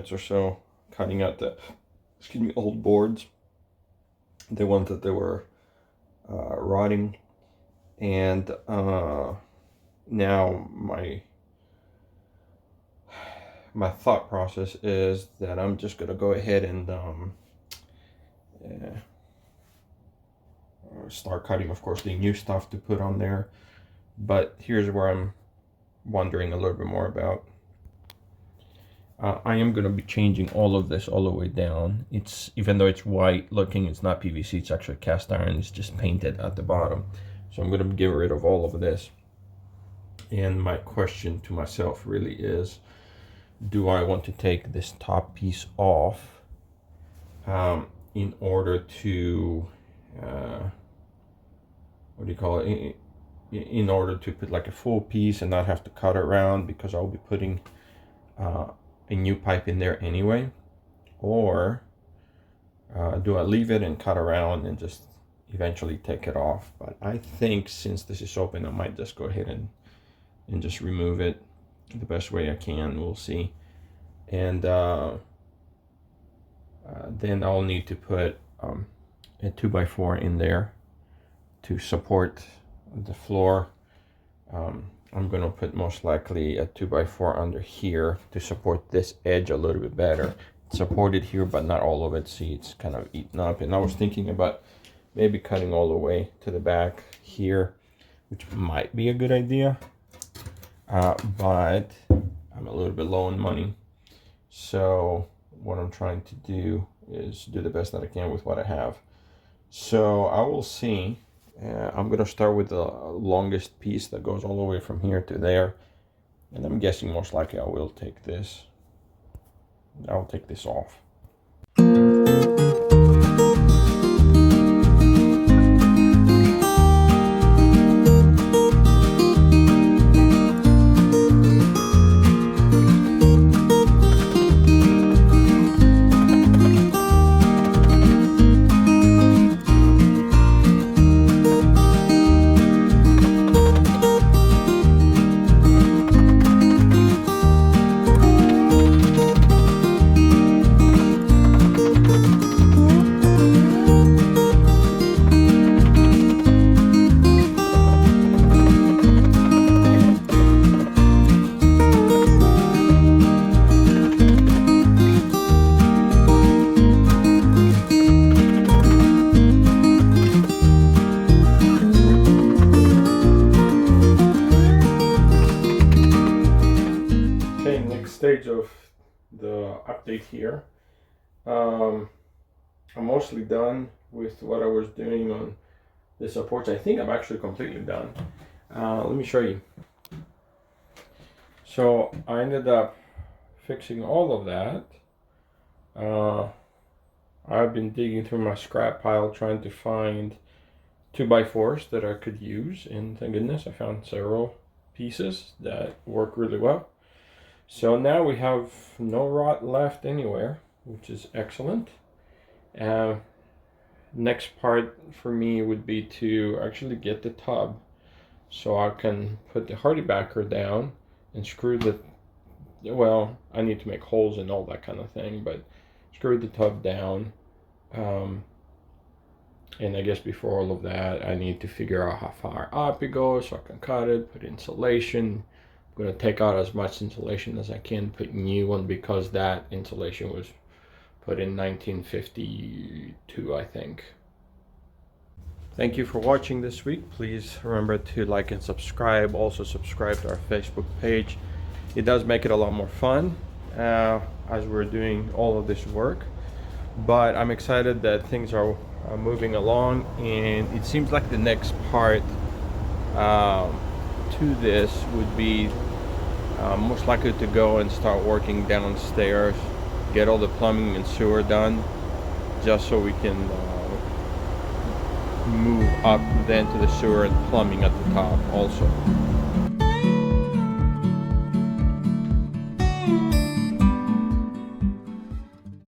minutes or so cutting out the old boards, the ones that they were rotting. And now my thought process is that I'm just gonna go ahead and start cutting, of course, the new stuff to put on there. But here's where I'm wondering a little bit more about. I am going to be changing all of this all the way down. It's, even though it's white looking, it's not PVC, it's actually cast iron. It's just painted at the bottom. So I'm going to get rid of all of this. And my question to myself really is, do I want to take this top piece off in order to, what do you call it? In order to put like a full piece and not have to cut around, because I'll be putting a new pipe in there anyway. Or do I leave it and cut around and just eventually take it off? But I think since this is open, I might just go ahead and just remove it the best way I can. We'll see. And then I'll need to put a 2x4 in there to support the floor. I'm going to put most likely a 2x4 under here to support this edge a little bit better. It's supported here, but not all of it. See, it's kind of eaten up. And I was thinking about maybe cutting all the way to the back here, which might be a good idea. But I'm a little bit low on money. So what I'm trying to do is do the best that I can with what I have. So I will see. I'm going to start with the longest piece that goes all the way from here to there. And I'm guessing most likely I will take this. I'll take this off. Stage of the update here. I'm mostly done with what I was doing on the supports. I think I'm actually completely done. Let me show you. So I ended up fixing all of that. I've been digging through my scrap pile trying to find 2x4s that I could use, and thank goodness I found several pieces that work really well. So now we have no rot left anywhere, which is excellent. Next part for me would be to actually get the tub so I can put the HardieBacker down and screw the, well, I need to make holes and all that kind of thing, but screw the tub down. And I guess before all of that, I need to figure out how far up it goes so I can cut it, put insulation. I'm going to take out as much insulation as I can, put new one, because that insulation was put in 1952, I think. Thank you for watching this week. Please remember to like and subscribe. Also subscribe to our Facebook page. It does make it a lot more fun as we're doing all of this work. But I'm excited that things are moving along, and it seems like the next part to this would be most likely to go and start working downstairs, get all the plumbing and sewer done, just so we can move up then to the sewer and plumbing at the top also.